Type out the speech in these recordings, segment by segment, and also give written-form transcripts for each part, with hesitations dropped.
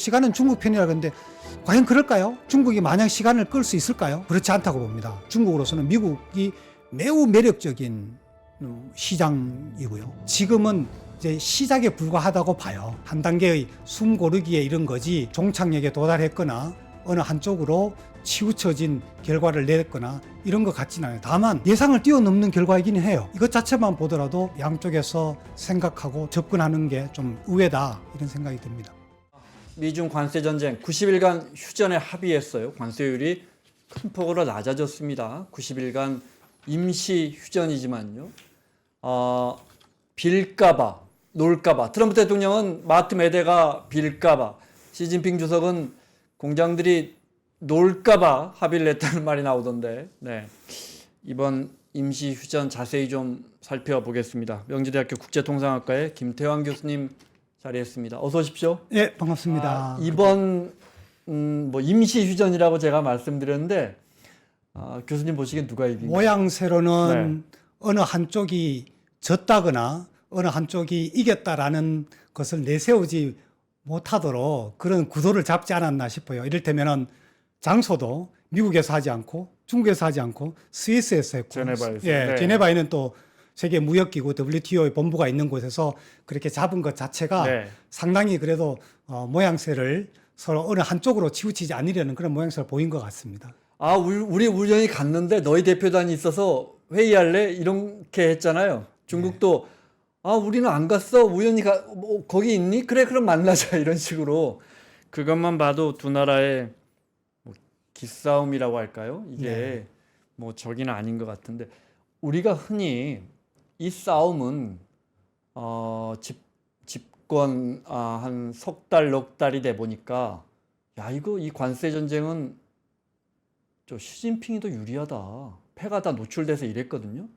시간은 중국 편이라 그러는데 과연 그럴까요? 중국이 마냥 시간을 끌 수 있을까요? 그렇지 않다고 봅니다. 중국으로서는 미국이 매우 매력적인 시장이고요. 지금은 이제 시작에 불과하다고 봐요. 한 단계의 숨 고르기에 이른 거지 종착역에 도달했거나 어느 한쪽으로 치우쳐진 결과를 냈거나 이런 것 같지는 않아요. 다만 예상을 뛰어넘는 결과이기는 해요. 이것 자체만 보더라도 양쪽에서 생각하고 접근하는 게 좀 의외다 이런 생각이 듭니다. 미중 관세 전쟁 90일간 휴전에 합의했어요. 관세율이 큰 폭으로 낮아졌습니다. 90일간 임시 휴전이지만요. 빌까봐, 놀까봐. 트럼프 대통령은 마트 매대가 빌까봐, 시진핑 주석은 공장들이 놀까봐 합의를 냈다는 말이 나오던데, 네. 이번 임시 휴전 자세히 좀 살펴보겠습니다. 명지대학교 국제통상학과의 김태환 교수님 자리했습니다. 어서 오십시오. 예, 반갑습니다. 이번 뭐 임시 휴전이라고 제가 말씀드렸는데 교수님 보시기엔 누가 이긴? 모양새로는 어느 한쪽이 졌다거나 어느 한쪽이 이겼다라는 것을 내세우지 못하도록 그런 구도를 잡지 않았나 싶어요. 이를테면은 장소도 미국에서 하지 않고 중국에서 하지 않고 스위스에서 했고, 제네바에서. 예, 네. 제네바에는 또 세계 무역기구 WTO의 본부가 있는 곳에서 그렇게 잡은 것 자체가 네. 상당히 그래도 모양새를 서로 어느 한쪽으로 치우치지 않으려는 그런 모양새를 보인 것 같습니다. 우리 우연히 갔는데 너희 대표단이 있어서 회의할래? 이렇게 했잖아요. 중국도 우리는 안 갔어. 우연히 거기 있니? 그래, 그럼 만나자. 이런 식으로. 그것만 봐도 두 나라의 뭐 기싸움이라고 할까요? 이게 뭐 저기는 아닌 것 같은데 우리가 흔히 이 싸움은 집권 한 석 달, 넉 달이 돼 보니까 이 관세 전쟁은 저 시진핑이 더 유리하다. 패가 다 노출돼서 이랬거든요.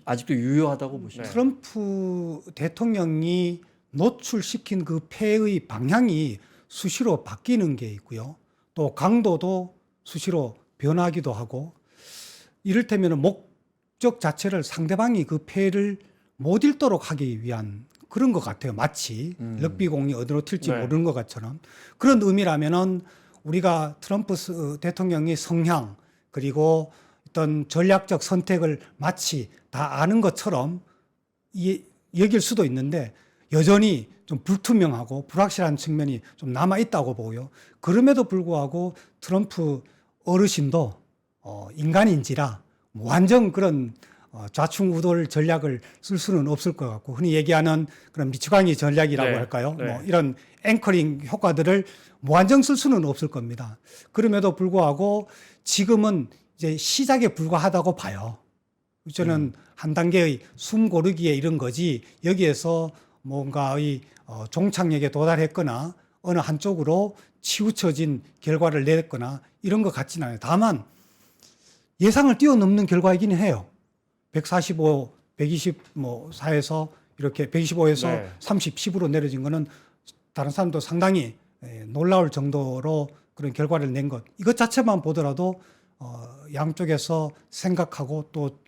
아직도 유효하다고 보시나요? 트럼프 대통령이 노출시킨 그 패의 방향이 수시로 바뀌는 게 있고요. 또 강도도 수시로 변하기도 하고 이를테면 목적 자체를 상대방이 그 패를 못 읽도록 하기 위한 그런 것 같아요. 마치 럭비공이 어디로 튈지 모르는 것 같처럼 그런 의미라면은 우리가 트럼프 대통령의 성향 그리고 어떤 전략적 선택을 마치 다 아는 것처럼 여길 수도 있는데 여전히 좀 불투명하고 불확실한 측면이 좀 남아 있다고 보고요. 그럼에도 불구하고 트럼프 어르신도 인간인지라 완전 그런 좌충우돌 전략을 쓸 수는 없을 것 같고 흔히 얘기하는 그런 미치광이 전략이라고 할까요? 뭐 이런 앵커링 효과들을 무한정 쓸 수는 없을 겁니다. 그럼에도 불구하고 지금은 이제 시작에 불과하다고 봐요. 저는 한 단계의 숨 고르기에 이른 거지 여기에서 뭔가의 종착역에 도달했거나 어느 한쪽으로 치우쳐진 결과를 냈거나 이런 것 같지는 않아요. 다만 예상을 뛰어넘는 결과이기는 해요. 145, 120 사에서 이렇게 125에서 30, 10으로 내려진 거는 다른 사람도 상당히 놀라울 정도로 그런 결과를 낸 것. 이것 자체만 보더라도 양쪽에서 생각하고 또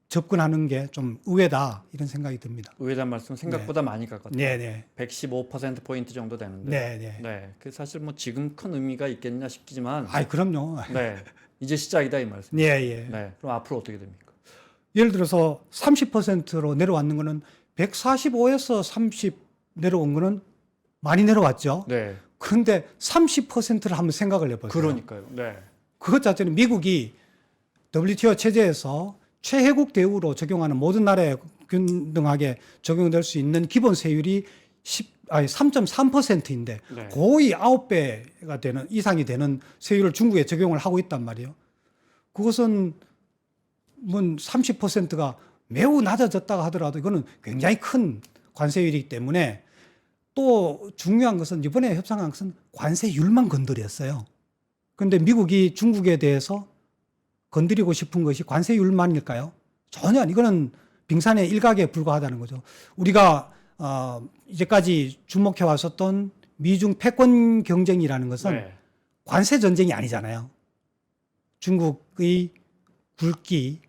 접근하는 게 좀 의외다 이런 생각이 듭니다. 의외란 말씀 생각보다 많이 갔거든요. 네네. 115% 포인트 정도 되는데. 네네. 그 사실 뭐 지금 큰 의미가 있겠냐 싶지만. 그럼요. 이제 시작이다 이 말씀. 예. 그럼 앞으로 어떻게 됩니까? 예를 들어서 30%로 내려왔는 거는 145에서 30 내려온 거는 많이 내려왔죠. 네. 그런데 30%를 한번 생각을 해보세요. 그러니까요. 네. 그것 자체는 미국이 WTO 체제에서 최혜국 대우로 적용하는 모든 나라에 균등하게 적용될 수 있는 기본 세율이 3.3%인데 거의 9배가 되는 이상이 되는 세율을 중국에 적용을 하고 있단 말이에요. 그것은 30%가 매우 낮아졌다고 하더라도 이거는 굉장히 큰 관세율이기 때문에 또 중요한 것은 이번에 협상한 것은 관세율만 건드렸어요. 그런데 미국이 중국에 대해서 건드리고 싶은 것이 관세율만일까요? 전혀 이거는 빙산의 일각에 불과하다는 거죠. 우리가 이제까지 주목해 왔었던 미중 패권 경쟁이라는 것은 관세 전쟁이 아니잖아요. 중국의 굵기,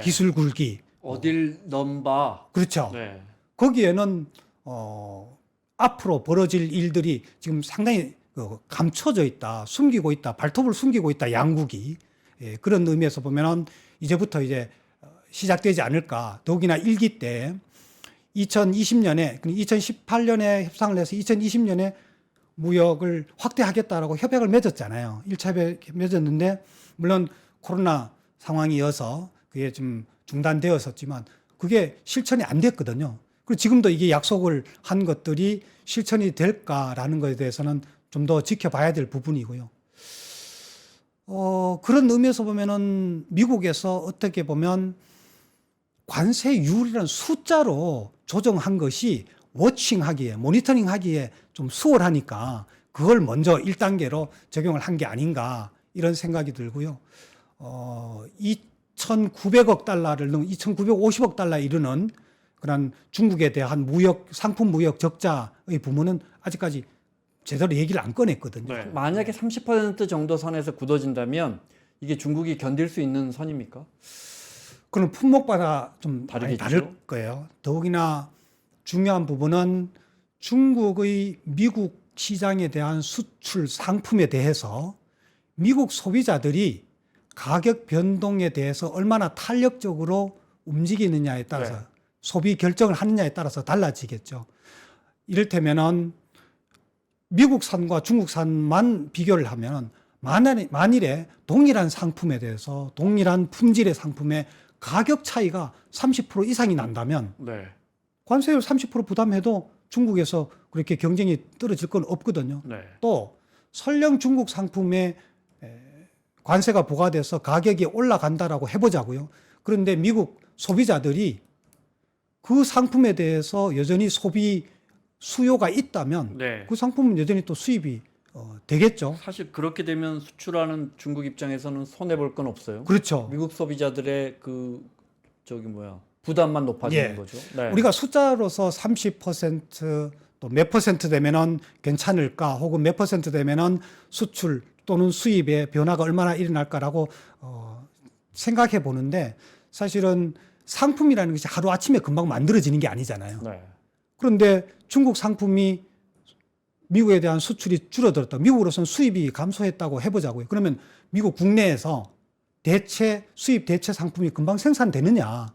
기술 굵기 어딜 넘봐. 그렇죠. 네. 거기에는 앞으로 벌어질 일들이 지금 상당히 감춰져 있다, 숨기고 있다, 발톱을 숨기고 있다, 양국이. 예, 그런 의미에서 보면은 이제부터 이제 시작되지 않을까. 더욱이나 1기 때 2020년에, 2018년에 협상을 해서 2020년에 무역을 확대하겠다라고 협약을 맺었잖아요. 1차 협약 맺었는데, 물론 코로나 상황이어서 그게 좀 중단되었었지만, 그게 실천이 안 됐거든요. 그리고 지금도 이게 약속을 한 것들이 실천이 될까라는 것에 대해서는 좀 더 지켜봐야 될 부분이고요. 그런 의미에서 보면은 미국에서 어떻게 보면 관세율이라는 숫자로 조정한 것이 워칭하기에, 모니터링하기에 좀 수월하니까 그걸 먼저 1단계로 적용을 한 게 아닌가 이런 생각이 들고요. 2,900억 달러를 넘 2,950억 달러에 이르는 그런 중국에 대한 상품 무역 적자의 부분은 아직까지 제대로 얘기를 안 꺼냈거든요. 네. 만약에 30% 정도 선에서 굳어진다면 이게 중국이 견딜 수 있는 선입니까? 그건 품목마다 좀 많이 다르겠죠? 다를 거예요. 더욱이나 중요한 부분은 중국의 미국 시장에 대한 수출 상품에 대해서 미국 소비자들이 가격 변동에 대해서 얼마나 탄력적으로 움직이느냐에 따라서 네. 소비 결정을 하느냐에 따라서 달라지겠죠. 이를테면은 미국산과 중국산만 비교를 하면 만일에 동일한 상품에 대해서 동일한 품질의 상품의 가격 차이가 30% 이상이 난다면 네. 관세율 30% 부담해도 중국에서 그렇게 경쟁이 떨어질 건 없거든요. 네. 또 설령 중국 상품에 관세가 부과돼서 가격이 올라간다라고 해보자고요. 그런데 미국 소비자들이 그 상품에 대해서 여전히 소비 수요가 있다면 네. 그 상품은 여전히 또 수입이 되겠죠. 사실 그렇게 되면 수출하는 중국 입장에서는 손해 볼 건 없어요. 그렇죠. 미국 소비자들의 부담만 높아지는 예. 거죠. 네. 우리가 숫자로서 30% 또 몇 퍼센트 되면은 괜찮을까 혹은 몇 퍼센트 되면은 수출 또는 수입의 변화가 얼마나 일어날까라고 생각해 보는데 사실은 상품이라는 것이 하루아침에 금방 만들어지는 게 아니잖아요. 네. 그런데 중국 상품이 미국에 대한 수출이 줄어들었다. 미국으로서는 수입이 감소했다고 해보자고요. 그러면 미국 국내에서 수입 대체 상품이 금방 생산되느냐,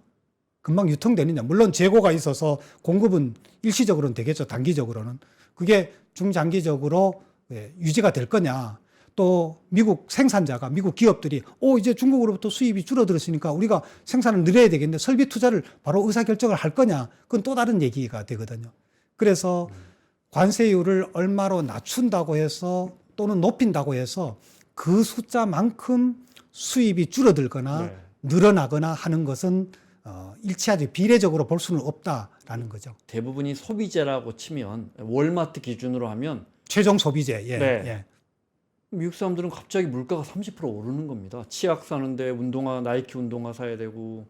금방 유통되느냐. 물론 재고가 있어서 공급은 일시적으로는 되겠죠. 단기적으로는. 그게 중장기적으로 유지가 될 거냐. 또 미국 생산자가, 미국 기업들이 이제 중국으로부터 수입이 줄어들었으니까 우리가 생산을 늘려야 되겠는데 설비 투자를 바로 의사결정을 할 거냐. 그건 또 다른 얘기가 되거든요. 그래서 관세율을 얼마로 낮춘다고 해서 또는 높인다고 해서 그 숫자만큼 수입이 줄어들거나 네. 늘어나거나 하는 것은 일치하지 비례적으로 볼 수는 없다라는 거죠. 대부분이 소비재라고 치면 월마트 기준으로 하면 최종 소비재. 예. 네. 예. 미국 사람들은 갑자기 물가가 30% 오르는 겁니다. 치약 사는데 나이키 운동화 사야 되고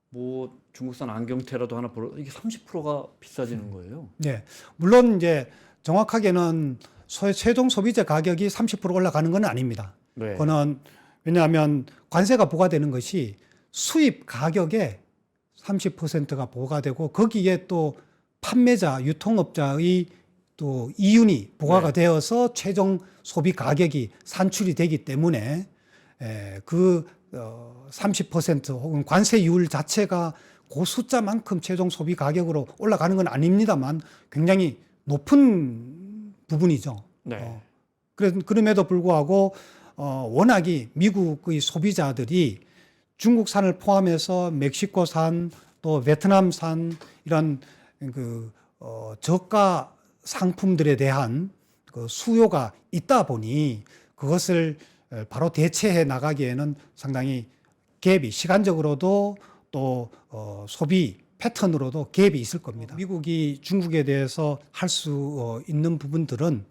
뭐 중국산 안경테라도 하나 보러 이게 30%가 비싸지는 거예요. 네. 물론 이제 정확하게는 최종 소비재 가격이 30% 올라가는 건 아닙니다. 네. 그거는 왜냐하면 관세가 부과되는 것이 수입 가격에 30%가 부과되고 거기에 또 판매자, 유통업자의 또 이윤이 부과가 되어서 최종 소비 가격이 산출이 되기 때문에 그 30% 혹은 관세율 자체가 그 숫자만큼 최종 소비 가격으로 올라가는 건 아닙니다만 굉장히 높은 부분이죠. 네. 그럼에도 불구하고 워낙이 미국의 소비자들이 중국산을 포함해서 멕시코산 또 베트남산 이런 저가 상품들에 대한 그 수요가 있다 보니 그것을 바로 대체해 나가기에는 상당히 갭이 시간적으로도 또 소비 패턴으로도 갭이 있을 겁니다. 미국이 중국에 대해서 할 수 있는 부분들은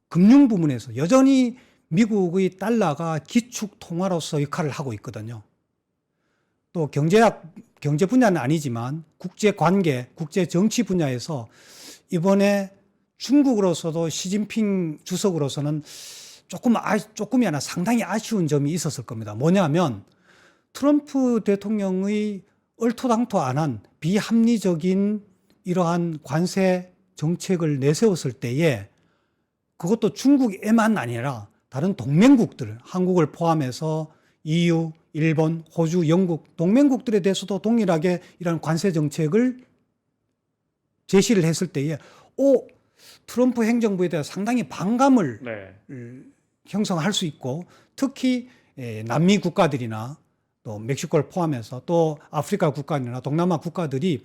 금융 부문에서 여전히 미국의 달러가 기축 통화로서 역할을 하고 있거든요. 또 경제 분야는 아니지만 국제 관계, 국제 정치 분야에서 이번에 중국으로서도 시진핑 주석으로서는 조금이 아니라 상당히 아쉬운 점이 있었을 겁니다. 뭐냐면 트럼프 대통령의 얼토당토 안 한 비합리적인 이러한 관세 정책을 내세웠을 때에 그것도 중국에만 아니라 다른 동맹국들, 한국을 포함해서 EU, 일본, 호주, 영국 동맹국들에 대해서도 동일하게 이런 관세 정책을 제시를 했을 때에 트럼프 행정부에 대해 상당히 반감을 네. 형성할 수 있고 특히 남미 국가들이나 또 멕시코를 포함해서 또 아프리카 국가들이나 동남아 국가들이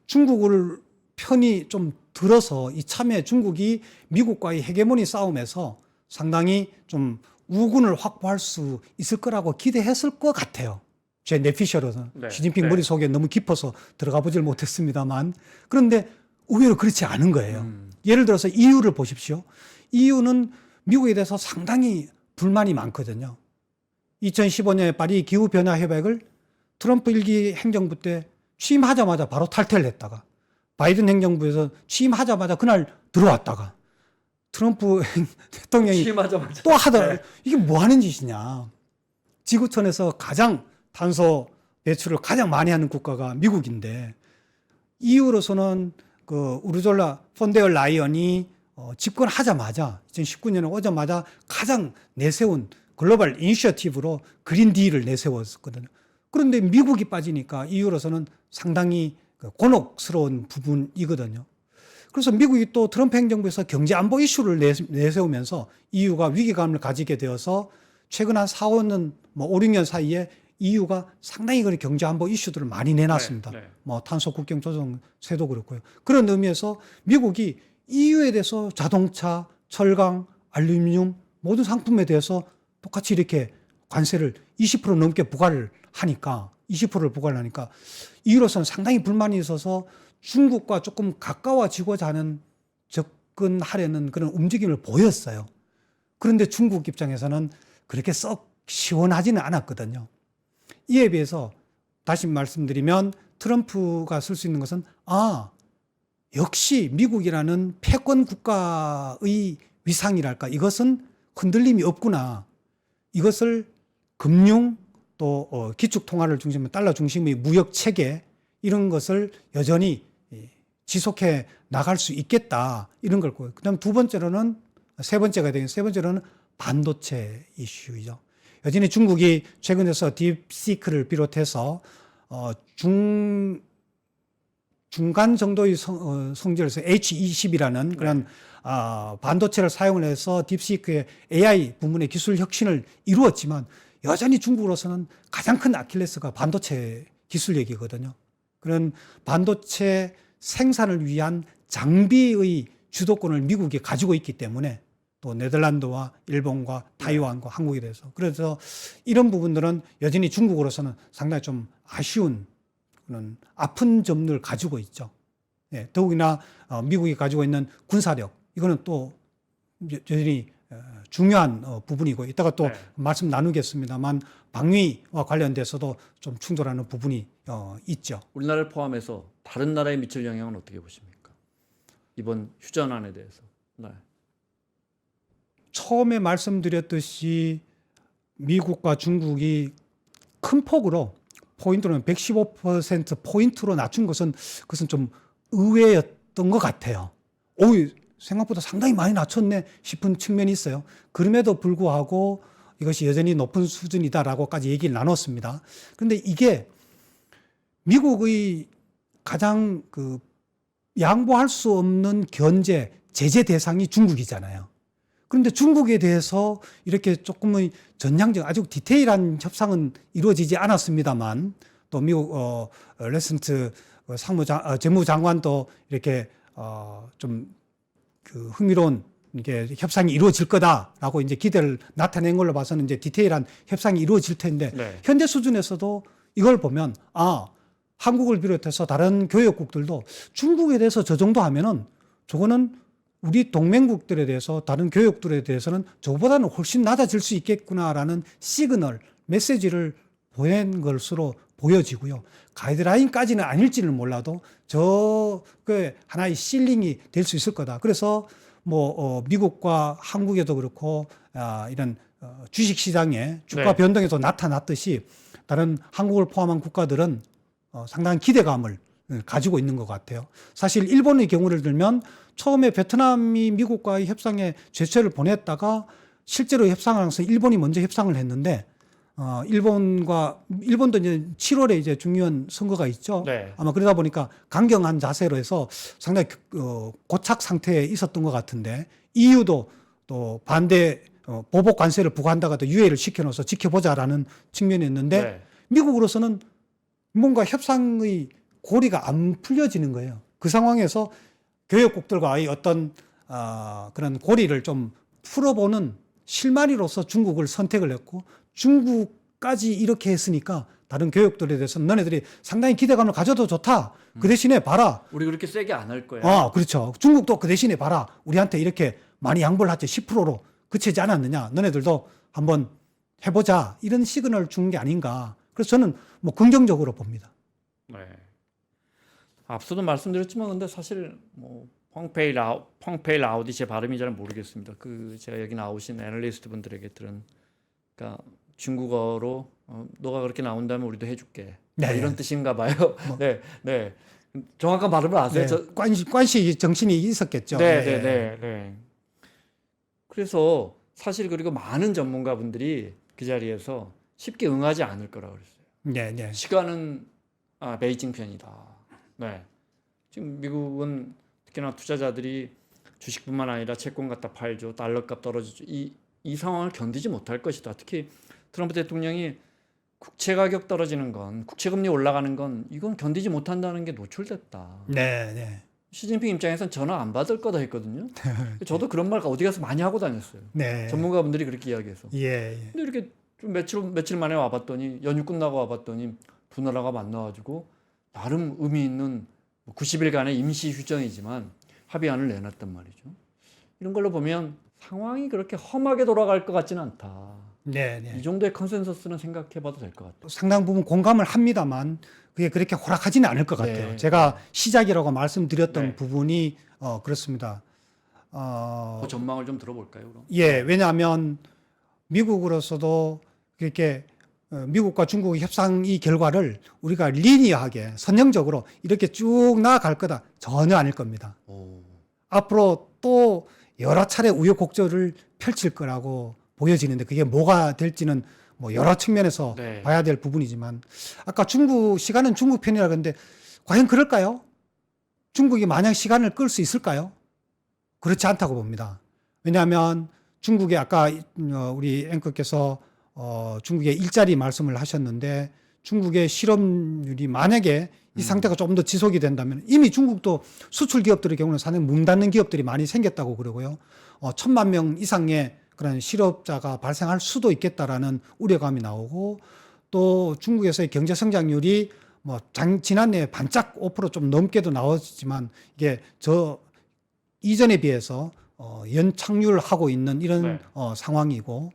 중국을 편이 좀 들어서 이참에 중국이 미국과의 헤게모니 싸움에서 상당히 좀 우군을 확보할 수 있을 거라고 기대했을 것 같아요. 제 내피셜로는 네. 시진핑 네. 머릿속에 너무 깊어서 들어가 보질 못했습니다만 그런데 의외로 그렇지 않은 거예요. 예를 들어서 EU를 보십시오. EU는 미국에 대해서 상당히 불만이 많거든요. 2015년에 파리 기후변화 협약을 트럼프 1기 행정부 때 취임하자마자 바로 탈퇴를 했다가 바이든 행정부에서 취임하자마자 그날 들어왔다가 트럼프 대통령이 취임하자마자 또 하더라. 이게 뭐 하는 짓이냐. 지구촌에서 가장 탄소 배출을 가장 많이 하는 국가가 미국인데 EU로서는 그 우르졸라 폰데어 라이언이 집권하자마자 2019년에 오자마자 가장 내세운 글로벌 이니셔티브로 그린 딜을 내세웠거든요. 그런데 미국이 빠지니까 EU로서는 상당히 곤혹스러운 부분이거든요. 그래서 미국이 또 트럼프 행정부에서 경제 안보 이슈를 내세우면서 EU가 위기감을 가지게 되어서 최근 한 4, 5년, 5, 6년 사이에 EU가 상당히 그런 경제 안보 이슈들을 많이 내놨습니다. 네, 네. 뭐 탄소 국경 조정세도 그렇고요. 그런 의미에서 미국이 EU에 대해서 자동차, 철강, 알루미늄 모든 상품에 대해서 똑같이 이렇게 관세를 20% 넘게 부과를 하니까 20%를 부과를 하니까 EU로서는 상당히 불만이 있어서 중국과 조금 가까워지고자 하는 접근하려는 그런 움직임을 보였어요. 그런데 중국 입장에서는 그렇게 썩 시원하지는 않았거든요. 이에 비해서 다시 말씀드리면 트럼프가 쓸 수 있는 것은 역시 미국이라는 패권 국가의 위상이랄까 이것은 흔들림이 없구나. 이것을 금융 또 기축 통화를 중심으로 달러 중심의 무역 체계 이런 것을 여전히 지속해 나갈 수 있겠다 이런 걸 거예요. 그다음 세 번째로는 반도체 이슈이죠. 여전히 중국이 최근에서 딥시크를 비롯해서 중간 정도의 성질에서 H20이라는 그런 반도체를 사용을 해서 딥시크의 AI 부문의 기술 혁신을 이루었지만 여전히 중국으로서는 가장 큰 아킬레스가 반도체 기술력이거든요. 그런 반도체 생산을 위한 장비의 주도권을 미국이 가지고 있기 때문에 또 네덜란드와 일본과 타이완과 한국에 대해서 그래서 이런 부분들은 여전히 중국으로서는 상당히 좀 아쉬운 그런 아픈 점들을 가지고 있죠. 예, 더욱이나 미국이 가지고 있는 군사력 이거는 또 여전히 중요한 부분이고 이따가 또 네. 말씀 나누겠습니다만 방위와 관련돼서도 좀 충돌하는 부분이 있죠. 우리나라를 포함해서 다른 나라에 미칠 영향은 어떻게 보십니까? 이번 휴전안에 대해서. 네. 처음에 말씀드렸듯이 미국과 중국이 큰 폭으로 포인트로는 115% 포인트로 낮춘 것은 그것은 좀 의외였던 것 같아요. 생각보다 상당히 많이 낮췄네 싶은 측면이 있어요. 그럼에도 불구하고 이것이 여전히 높은 수준이다라고까지 얘기를 나눴습니다. 그런데 이게 미국의 가장 양보할 수 없는 견제, 제재 대상이 중국이잖아요. 그런데 중국에 대해서 이렇게 조금의 전향적 아주 디테일한 협상은 이루어지지 않았습니다만 또 미국 레슨트 재무장관도 이렇게 좀 흥미로운 이게 협상이 이루어질 거다라고 이제 기대를 나타낸 걸로 봐서는 이제 디테일한 협상이 이루어질 텐데 네. 현재 수준에서도 이걸 보면 한국을 비롯해서 다른 교역국들도 중국에 대해서 저 정도 하면은 저거는 우리 동맹국들에 대해서 다른 교역들에 대해서는 저보다는 훨씬 낮아질 수 있겠구나라는 시그널, 메시지를 보낸 것으로 보여지고요. 가이드라인까지는 아닐지는 몰라도 그 하나의 실링이 될 수 있을 거다. 그래서 미국과 한국에도 그렇고 이런 주식시장의 주가 네. 변동에도 나타났듯이 다른 한국을 포함한 국가들은 상당한 기대감을 가지고 있는 것 같아요. 사실 일본의 경우를 들면 처음에 베트남이 미국과의 협상에 제초를 보냈다가 실제로 협상을 하면서 일본이 먼저 협상을 했는데 일본도 이제 7월에 이제 중요한 선거가 있죠. 네. 아마 그러다 보니까 강경한 자세로 해서 상당히 고착 상태에 있었던 것 같은데 EU도 또 반대 보복 관세를 부과한다가도 유예를 시켜놓아서 지켜보자라는 측면이 있는데 네. 미국으로서는 뭔가 협상의 고리가 안 풀려지는 거예요. 그 상황에서 교역국들과의 어떤 그런 고리를 좀 풀어보는 실마리로서 중국을 선택을 했고 중국까지 이렇게 했으니까 다른 교역들에 대해서는 너네들이 상당히 기대감을 가져도 좋다. 그 대신에 봐라. 우리 그렇게 세게 안 할 거야. 그렇죠. 중국도 그 대신에 봐라. 우리한테 이렇게 많이 양보를 하지 10%로 그치지 않았느냐. 너네들도 한번 해보자. 이런 시그널을 준 게 아닌가. 그래서 저는 뭐 긍정적으로 봅니다. 네. 앞서도 말씀드렸지만 근데 사실 뭐 펑페이 라우디 제 발음이 잘 모르겠습니다. 그 제가 여기 나오신 애널리스트 분들에게 들은 그러니까 중국어로 너가 그렇게 나온다면 우리도 해줄게. 네. 뭐 이런 뜻인가 봐요. 네, 네. 정확한 발음을 아세요? 네. 관시 정신이 있었겠죠. 네, 네, 네, 네. 그래서 사실 그리고 많은 전문가분들이 그 자리에서 쉽게 응하지 않을 거라고 그랬어요. 네, 네. 시간은 베이징 편이다. 네. 지금 미국은 특히나 투자자들이 주식뿐만 아니라 채권 갖다 팔죠. 달러값 떨어지죠. 이 상황을 견디지 못할 것이다. 특히 트럼프 대통령이 국채 가격 떨어지는 건, 국채 금리 올라가는 건 이건 견디지 못한다는 게 노출됐다. 네, 네. 시진핑 입장에선 전화 안 받을 거다 했거든요. 저도 그런 말 어디 가서 많이 하고 다녔어요. 네. 전문가분들이 그렇게 이야기해서. 예, 예. 근데 이렇게 좀 며칠 만에 와봤더니 연휴 끝나고 와봤더니 두 나라가 만나가지고 나름 의미 있는 90일간의 임시 휴전이지만 합의안을 내놨단 말이죠. 이런 걸로 보면 상황이 그렇게 험하게 돌아갈 것 같지는 않다. 네, 네. 이 정도의 컨센서스는 생각해봐도 될 것 같아요. 상당 부분 공감을 합니다만 그게 그렇게 호락하지는 않을 것 같아요. 네. 제가 시작이라고 말씀드렸던 네. 부분이 그렇습니다. 그 전망을 좀 들어볼까요, 그럼? 예, 왜냐하면 미국으로서도 그렇게 미국과 중국의 협상 이 결과를 우리가 리니어하게 선형적으로 이렇게 쭉 나아갈 거다 전혀 아닐 겁니다. 오. 앞으로 또 여러 차례 우여곡절을 펼칠 거라고 보여지는데 그게 뭐가 될지는 뭐 여러 측면에서 네. 봐야 될 부분이지만 아까 시간은 중국 편이라 그랬는데 과연 그럴까요? 중국이 마냥 시간을 끌 수 있을까요? 그렇지 않다고 봅니다. 왜냐하면 중국의 아까 우리 앵커께서 중국의 일자리 말씀을 하셨는데 중국의 실업률이 만약에 이 상태가 조금 더 지속이 된다면 이미 중국도 수출 기업들의 경우는 상당히 문 닫는 기업들이 많이 생겼다고 그러고요. 1,000만 명 이상의 그런 실업자가 발생할 수도 있겠다라는 우려감이 나오고 또 중국에서의 경제 성장률이 뭐 지난해 반짝 5%좀 넘게도 나왔지만 이게 이전에 비해서 연착률하고 있는 이런 네. 상황이고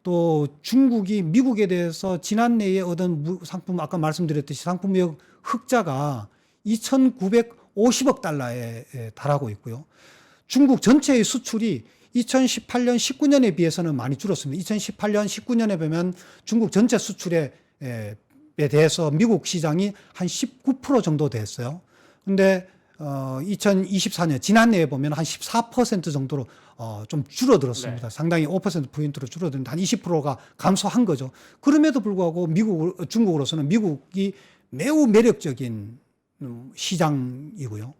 또 중국이 미국에 대해서 지난해에 얻은 상품 아까 말씀드렸듯이 상품무역 흑자가 2,950억 달러에 달하고 있고요. 중국 전체의 수출이 2018년, 19년에 비해서는 많이 줄었습니다. 2018년, 19년에 보면 중국 전체 수출에 대해서 미국 시장이 한 19% 정도 됐어요. 근데 2024년 지난해에 보면 한 14% 정도로 좀 줄어들었습니다. 네. 상당히 5%포인트로 줄어드는데 한 20%가 감소한 거죠. 그럼에도 불구하고 중국으로서는 미국이 매우 매력적인 시장이고요.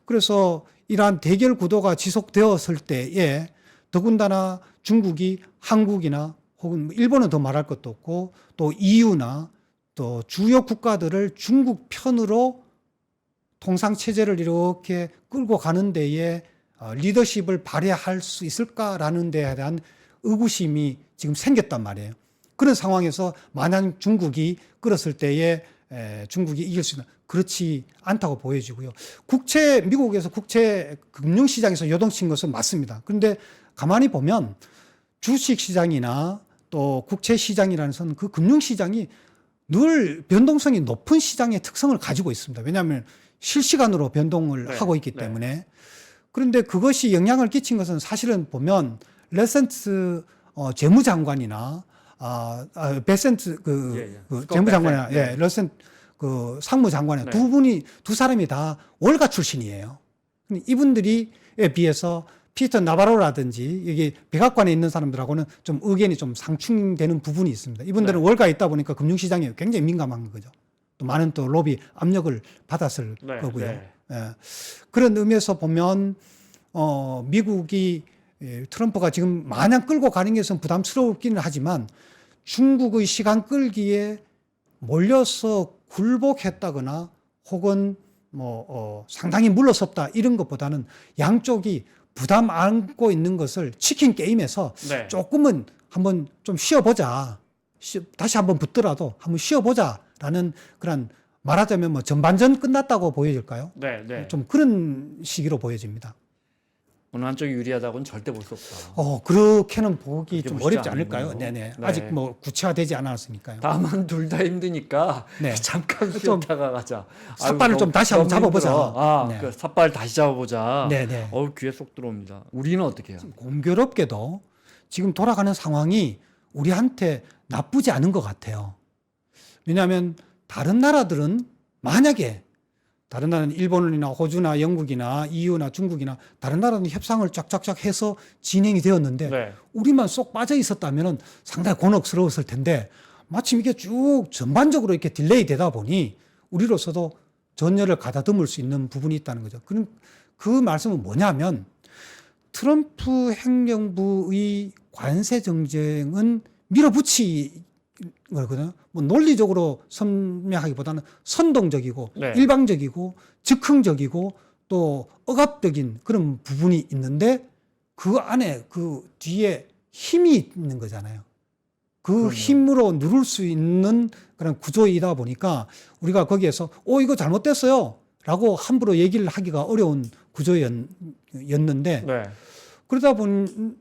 그래서 이러한 대결 구도가 지속되었을 때에 더군다나 중국이 한국이나 혹은 일본은 더 말할 것도 없고 또 EU나 또 주요 국가들을 중국 편으로 통상체제를 이렇게 끌고 가는 데에 리더십을 발휘할 수 있을까라는 데에 대한 의구심이 지금 생겼단 말이에요. 그런 상황에서 만약 중국이 끌었을 때에 중국이 이길 수 있는 그렇지 않다고 보여지고요. 미국에서 국채 금융시장에서 요동친 것은 맞습니다. 그런데 가만히 보면 주식시장이나 또 국채시장이라는 것은 그 금융시장이 늘 변동성이 높은 시장의 특성을 가지고 있습니다. 왜냐하면 실시간으로 변동을 네, 하고 있기 네. 때문에. 그런데 그것이 영향을 끼친 것은 사실은 보면 레센트 재무장관이나 베센트 예, 예. 그 스콧 재무장관이나 베센트. 네. 레센트 그 상무장관의 네. 두 사람이 다 월가 출신이에요. 근데 이분들이에 비해서 피터 나바로라든지 여기 백악관에 있는 사람들하고는 좀 의견이 좀 상충되는 부분이 있습니다. 이분들은 네. 월가에 있다 보니까 금융시장에 굉장히 민감한 거죠. 또 많은 또 로비 압력을 받았을 네. 거고요. 네. 예. 그런 의미에서 보면 미국이 트럼프가 지금 마냥 끌고 가는 것은 부담스럽기는 하지만 중국의 시간 끌기에 몰려서 굴복했다거나 혹은 상당히 물러섰다 이런 것보다는 양쪽이 부담 안고 있는 것을 치킨 게임에서 네. 조금은 한번 좀 쉬어보자. 다시 한번 붙더라도 한번 쉬어보자라는 그런 말하자면 뭐 전반전 끝났다고 보여질까요? 네. 네. 좀 그런 시기로 보여집니다. 어느 한쪽이 유리하다고는 절대 볼 수 없다. 그렇게는 보기 그렇게 좀 보시지 어렵지 않을까요? 않는군요. 네네. 네. 아직 뭐 구체화되지 않았으니까요. 다만 둘 다 힘드니까 네. 잠깐 좀 쉬었다가 가자. 삿발을 좀 다시 한번 너무 잡아보자. 힘들어. 네. 그 삿발 다시 잡아보자. 네네. 귀에 쏙 들어옵니다. 우리는 어떻게 해요? 공교롭게도 지금 돌아가는 상황이 우리한테 나쁘지 않은 것 같아요. 왜냐하면 다른 나라들은 만약에 다른 나라는 일본이나 호주나 영국이나 EU나 중국이나 다른 나라는 협상을 쫙쫙쫙 해서 진행이 되었는데 네. 우리만 쏙 빠져 있었다면 상당히 곤혹스러웠을 텐데 마침 이게 쭉 전반적으로 이렇게 딜레이 되다 보니 우리로서도 전열을 가다듬을 수 있는 부분이 있다는 거죠. 그 말씀은 뭐냐면 트럼프 행정부의 관세 정쟁은 밀어붙이 거거든요. 뭐 논리적으로 설명하기보다는 선동적이고 네. 일방적이고 즉흥적이고 또 억압적인 그런 부분이 있는데 그 안에 그 뒤에 힘이 있는 거잖아요. 그 그럼요. 힘으로 누를 수 있는 그런 구조이다 보니까 우리가 거기에서 이거 잘못됐어요 라고 함부로 얘기를 하기가 어려운 구조였는데 네. 그러다 보니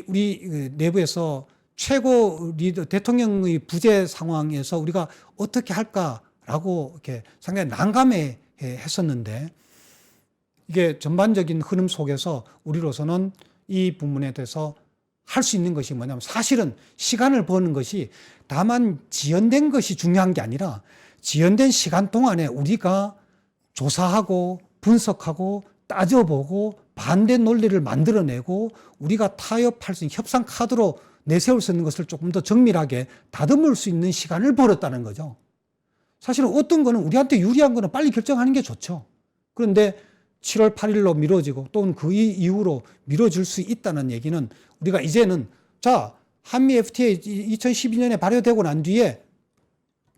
우리 내부에서 최고 리더 대통령의 부재 상황에서 우리가 어떻게 할까라고 이렇게 상당히 난감해 했었는데 이게 전반적인 흐름 속에서 우리로서는 이 부분에 대해서 할 수 있는 것이 뭐냐면 사실은 시간을 버는 것이 다만 지연된 것이 중요한 게 아니라 지연된 시간 동안에 우리가 조사하고 분석하고 따져보고 반대 논리를 만들어내고 우리가 타협할 수 있는 협상 카드로 내세울 수 있는 것을 조금 더 정밀하게 다듬을 수 있는 시간을 벌었다는 거죠. 사실은 어떤 거는 우리한테 유리한 거는 빨리 결정하는 게 좋죠. 그런데 7월 8일로 미뤄지고 또는 그 이후로 미뤄질 수 있다는 얘기는 우리가 이제는 한미 FTA 2012년에 발효되고 난 뒤에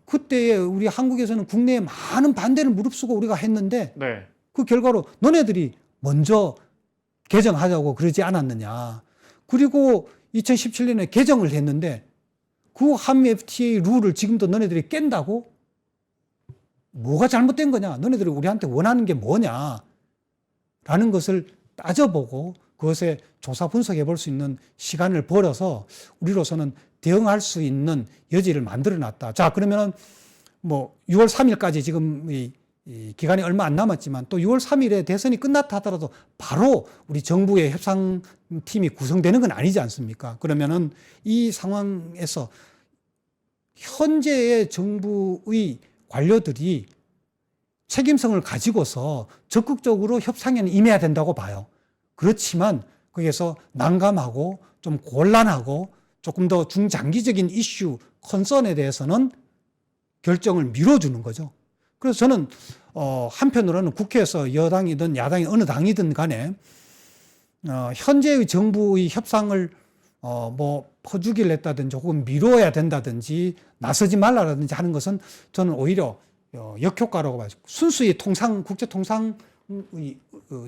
그때에 우리 한국에서는 국내에 많은 반대를 무릅쓰고 우리가 했는데 네. 그 결과로 너네들이 먼저 개정하자고 그러지 않았느냐. 그리고 2017년에 개정을 했는데 그 한미 FTA 룰을 지금도 너네들이 깬다고? 뭐가 잘못된 거냐? 너네들이 우리한테 원하는 게 뭐냐? 라는 것을 따져보고 그것에 조사 분석해 볼 수 있는 시간을 벌어서 우리로서는 대응할 수 있는 여지를 만들어 놨다. 자, 그러면은 뭐 6월 3일까지 지금 이 기간이 얼마 안 남았지만 또 6월 3일에 대선이 끝났다 하더라도 바로 우리 정부의 협상팀이 구성되는 건 아니지 않습니까? 그러면은 이 상황에서 현재의 정부의 관료들이 책임성을 가지고서 적극적으로 협상에는 임해야 된다고 봐요. 그렇지만 거기에서 난감하고 좀 곤란하고 조금 더 중장기적인 이슈, 컨선에 대해서는 결정을 미뤄주는 거죠. 그래서 저는 한편으로는 국회에서 여당이든 야당이 어느 당이든 간에 현재의 정부의 협상을 퍼주기를 했다든지 혹은 미뤄야 된다든지 나서지 말라든지 하는 것은 저는 오히려 역효과라고 봐요. 순수히 국제 통상의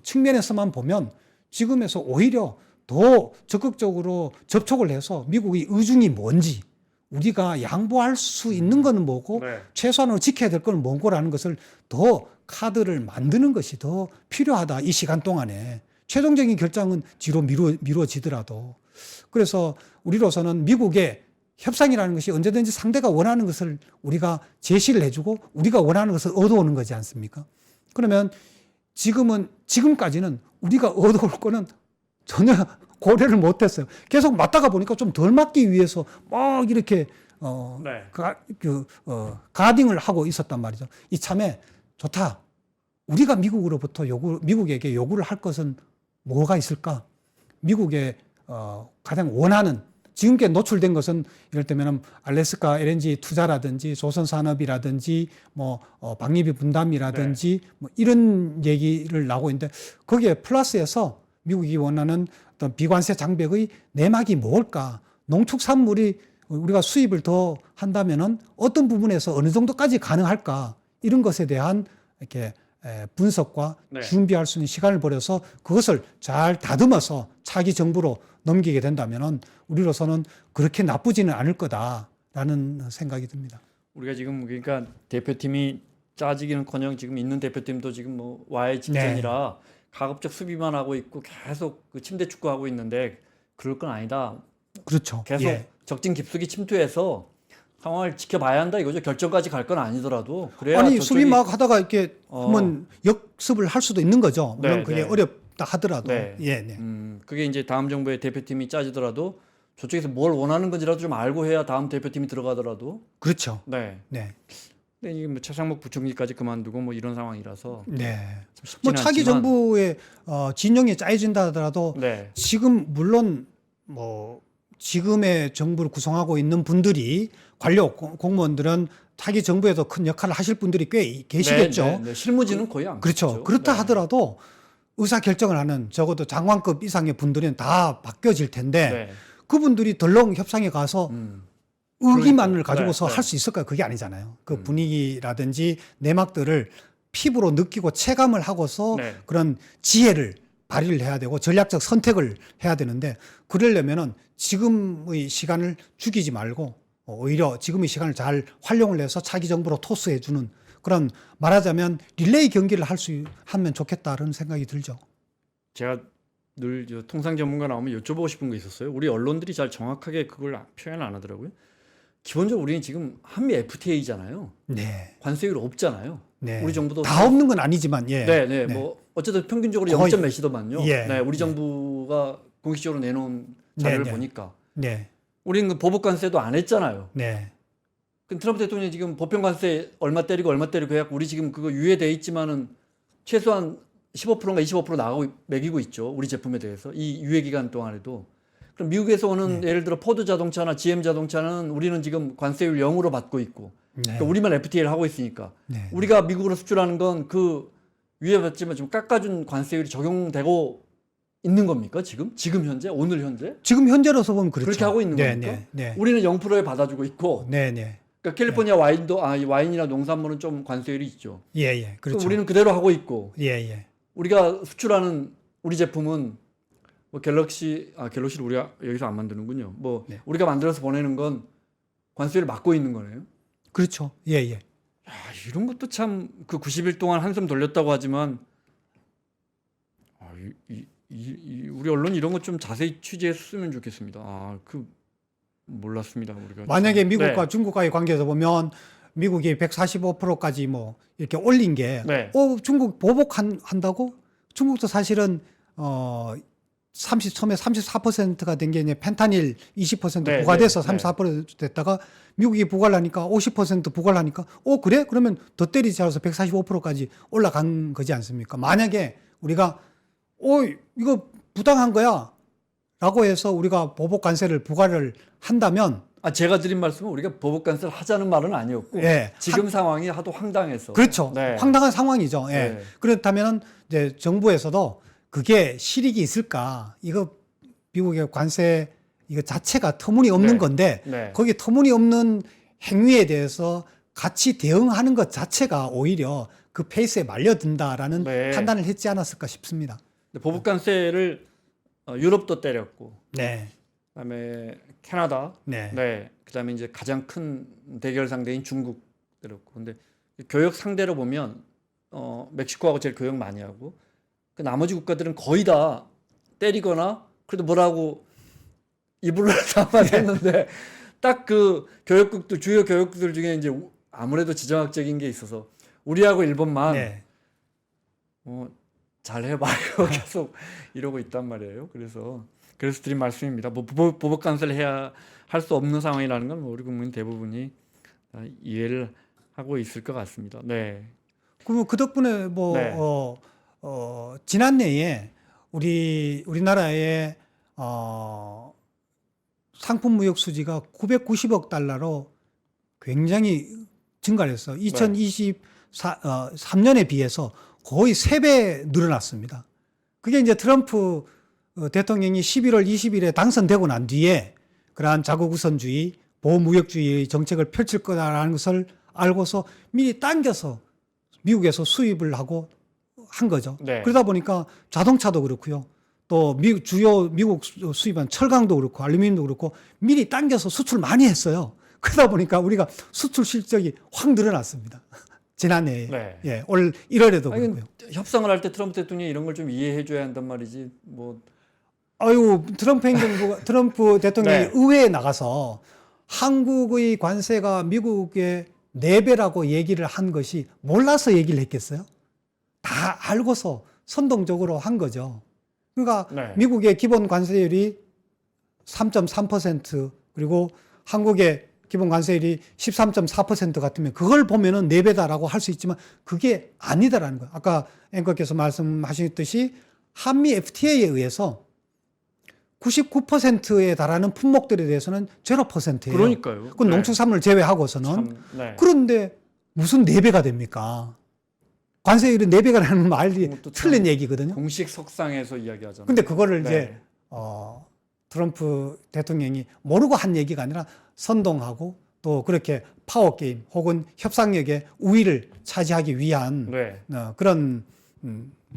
측면에서만 보면 지금에서 오히려 더 적극적으로 접촉을 해서 미국의 의중이 뭔지 우리가 양보할 수 있는 것은 뭐고 네. 최소한으로 지켜야 될 것은 뭐고라는 것을 더 카드를 만드는 것이 더 필요하다. 이 시간 동안에. 최종적인 결정은 뒤로 미뤄지더라도. 그래서 우리로서는 미국의 협상이라는 것이 언제든지 상대가 원하는 것을 우리가 제시를 해주고 우리가 원하는 것을 얻어오는 거지 않습니까? 그러면 지금까지는 우리가 얻어올 거는 전혀 고려를 못했어요. 계속 맞다가 보니까 좀 덜 맞기 위해서 막 이렇게 네. 가딩을 하고 있었단 말이죠. 이참에 좋다. 우리가 미국으로부터 미국에게 요구를 할 것은 뭐가 있을까? 미국에 가장 원하는 지금께 노출된 것은 예를 들면 알래스카 LNG 투자라든지 조선산업이라든지 뭐 방위비 분담이라든지 뭐 이런 얘기를 나오고 있는데 거기에 플러스해서 미국이 원하는 어떤 비관세 장벽의 내막이 뭘까? 농축산물이 우리가 수입을 더 한다면은 어떤 부분에서 어느 정도까지 가능할까? 이런 것에 대한 이렇게 분석과 네. 준비할 수 있는 시간을 벌여서 그것을 잘 다듬어서 차기 정부로 넘기게 된다면은 우리로서는 그렇게 나쁘지는 않을 거다라는 생각이 듭니다. 우리가 지금 그러니까 대표팀이 짜지기는커녕 지금 있는 대표팀도 지금 뭐 와해 직전이라 가급적 수비만 하고 있고 계속 그 침대 축구하고 있는데 그럴 건 아니다. 그렇죠. 계속 예. 적진 깊숙이 침투해서 상황을 지켜봐야 한다 이거죠. 결정까지 갈 건 아니더라도 그래야 아니 저쪽이- 수비 막 하다가 이렇게 한번 역습을 할 수도 있는 거죠. 물론 네, 그게 네. 어렵다 하더라도. 네. 예, 네. 그게 이제 다음 정부의 대표팀이 짜지더라도 저쪽에서 뭘 원하는 건지라도 좀 알고 해야 다음 대표팀이 들어가더라도 그렇죠. 네. 네. 근데 이게 뭐 최상목 부총리까지 그만두고 뭐 이런 상황이라서 네. 좀 쉽지는 뭐 차기 않지만, 정부의 진영이 짜여진다 하더라도 네. 지금 물론 뭐 지금의 정부를 구성하고 있는 분들이 관료 공무원들은 차기 정부에도 큰 역할을 하실 분들이 꽤 계시겠죠. 네, 네. 실무진은 거의 안 그렇죠. 그렇죠. 그렇다 네. 하더라도 의사 결정을 하는 적어도 장관급 이상의 분들은 다 바뀌어질 텐데 네. 그분들이 덜렁 협상에 가서 음. 의기만을 그러니까요. 가지고서 네, 할 수 있을까요? 그게 아니잖아요. 그 분위기라든지 내막들을 피부로 느끼고 체감을 하고서 네. 그런 지혜를 발휘를 해야 되고 전략적 선택을 해야 되는데 그러려면은 지금의 시간을 죽이지 말고 오히려 지금의 시간을 잘 활용을 해서 차기 정부로 토스해 주는 그런 말하자면 릴레이 경기를 하면 좋겠다는 생각이 들죠. 제가 늘 저 통상 전문가 나오면 여쭤보고 싶은 거 있었어요. 우리 언론들이 잘 정확하게 그걸 표현 안 하더라고요. 기본적으로 우리는 지금 한미 FTA잖아요. 네. 관세율 없잖아요. 네. 우리 정부도 다 없는 건 아니지만 예. 네, 네, 뭐 어쨌든 평균적으로 거의- 0점 몇이더만요. 예. 네, 우리 정부가 공식적으로 내놓은 자료를 네, 네. 보니까 네. 우리는 그 보복 관세도 안 했잖아요. 네. 그 트럼프 대통령이 지금 보편 관세 얼마 때리고 해갖고 우리 지금 그거 유예돼 있지만은 최소한 15%인가 25% 나가고 매기고 있죠. 우리 제품에 대해서 이 유예 기간 동안에도. 그럼 미국에서 오는 네. 예를 들어 포드 자동차나 GM 자동차는 우리는 지금 관세율 0으로 받고 있고 네. 그러니까 우리만 FTA를 하고 있으니까 네. 우리가 미국으로 수출하는 건 그 유예받지만 좀 깎아준 관세율이 적용되고 있는 겁니까 지금? 지금 현재? 오늘 현재? 지금 현재로서 보면 그렇죠. 그렇게 하고 있는 네, 겁니까? 네. 네. 우리는 0%에 받아주고 있고 네, 네. 그러니까 캘리포니아 와인도 이 와인이나 농산물은 좀 관세율이 있죠. 예, 예. 그럼 그렇죠. 우리는 그대로 하고 있고 예, 예. 우리가 수출하는 우리 제품은 뭐 갤럭시를 우리가 여기서 안 만드는군요. 뭐 네. 우리가 만들어서 보내는 건 관세율을 막고 있는 거네요. 그렇죠. 예, 예. 야, 이런 것도 참 그 90일 동안 한숨 돌렸다고 하지만 우리 언론 이런 것 좀 자세히 취재했으면 좋겠습니다. 몰랐습니다. 우리가 만약에 참. 미국과 네. 중국과의 관계에서 보면 미국이 145%까지 뭐 이렇게 올린 게 네. 중국 보복한다고? 중국도 사실은 처음에 34%가 된 게 이제 펜타닐 20% 네, 부과돼서 네, 34% 됐다가 미국이 부과를 하니까 50% 부과를 하니까 그래? 그러면 더 때리지 않아서 145%까지 올라간 거지 않습니까? 만약에 우리가 이거 부당한 거야 라고 해서 우리가 보복 관세를 부과를 한다면 제가 드린 말씀은 우리가 보복 관세를 하자는 말은 아니었고 예. 지금 상황이 하도 황당해서 그렇죠. 네. 황당한 상황이죠. 예. 네. 그렇다면 이제 정부에서도 그게 실익이 있을까? 이거 미국의 관세 이거 자체가 터무니없는 네. 건데 네. 거기에 터무니없는 행위에 대해서 같이 대응하는 것 자체가 오히려 그 페이스에 말려든다라는 네. 판단을 했지 않았을까 싶습니다. 보복 관세를 유럽도 때렸고 네. 그다음에 캐나다 네. 네. 그다음에 이제 가장 큰 대결 상대인 중국 때렸고 근데 교역 상대로 보면 멕시코하고 제일 교역 많이 하고 그 나머지 국가들은 거의 다 때리거나 그래도 뭐라고 이불로 담아냈는데 딱 그 교역국들 주요 교역국들 중에 이제 아무래도 지정학적인 게 있어서 우리하고 일본만 네. 잘 해봐요. 계속 이러고 있단 말이에요. 그래서 드린 말씀입니다. 뭐 보복 간섭을 해야 할 수 없는 상황이라는 건 우리 국민 대부분이 다 이해를 하고 있을 것 같습니다. 네. 그 덕분에 뭐 네. 지난해에 우리나라의 상품 무역 수지가 990억 달러로 굉장히 증가를 했어. 2023년에 비해서 거의 3배 늘어났습니다. 그게 이제 트럼프 대통령이 11월 20일에 당선되고 난 뒤에 그러한 자국 우선주의, 보호무역주의의 정책을 펼칠 거다라는 것을 알고서 미리 당겨서 미국에서 수입을 하고 한 거죠. 네. 그러다 보니까 자동차도 그렇고요. 또 주요 미국 수입한 철강도 그렇고 알루미늄도 그렇고 미리 당겨서 수출 많이 했어요. 그러다 보니까 우리가 수출 실적이 확 늘어났습니다. 지난해에. 네. 예, 올 1월에도 아니, 그렇고요. 협상을 할 때 트럼프 대통령이 이런 걸 좀 이해해 줘야 한단 말이지. 뭐 아유, 트럼프 대통령이 네. 의회에 나가서 한국의 관세가 미국의 4배라고 얘기를 한 것이 몰라서 얘기를 했겠어요? 다 알고서 선동적으로 한 거죠. 그러니까 네. 미국의 기본 관세율이 3.3% 그리고 한국의 기본 관세율이 13.4% 같으면 그걸 보면은 4배다라고 할 수 있지만 그게 아니다라는 거예요. 아까 앵커께서 말씀하셨듯이 한미 FTA에 의해서 99%에 달하는 품목들에 대해서는 0%예요. 그러니까요. 그건 네. 농축산물 제외하고서는. 참, 네. 그런데 무슨 4배가 됩니까? 관세율이 4배가라는 말이 그것도 참 틀린 얘기거든요. 공식 석상에서 이야기하잖아요. 근데 그거를 네. 이제 트럼프 대통령이 모르고 한 얘기가 아니라 선동하고 또 그렇게 파워게임 혹은 협상력의 우위를 차지하기 위한 네. 그런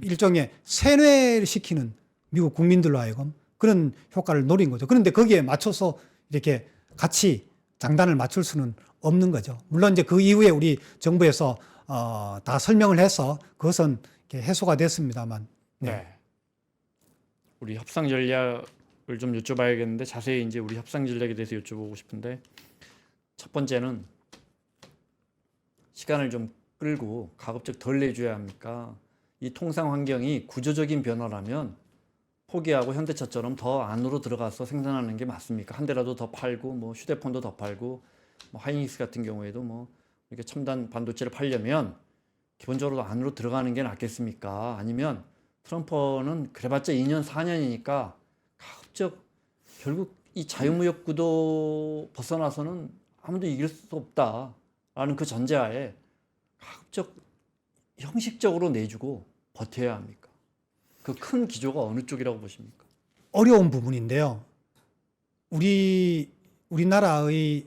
일종의 세뇌를 시키는 미국 국민들로 하여금 그런 효과를 노린 거죠. 그런데 거기에 맞춰서 이렇게 같이 장단을 맞출 수는 없는 거죠. 물론 이제 그 이후에 우리 정부에서 다 설명을 해서 그것은 이렇게 해소가 됐습니다만. 네. 우리 협상 전략을 좀 여쭤봐야겠는데 자세히 이제 우리 협상 전략에 대해서 여쭤보고 싶은데 첫 번째는 시간을 좀 끌고 가급적 덜 내줘야 합니까? 이 통상 환경이 구조적인 변화라면 포기하고 현대차처럼 더 안으로 들어가서 생산하는 게 맞습니까? 한 대라도 더 팔고 뭐 휴대폰도 더 팔고 뭐 하이닉스 같은 경우에도 뭐 이렇게 첨단 반도체를 팔려면 기본적으로 안으로 들어가는 게 낫겠습니까? 아니면 트럼프는 그래봤자 2년 4년이니까 가급적 결국 이 자유무역 구도 벗어나서는 아무도 이길 수 없다라는 그 전제하에 가급적 형식적으로 내주고 버텨야 합니까? 그 큰 기조가 어느 쪽이라고 보십니까? 어려운 부분인데요. 우리나라의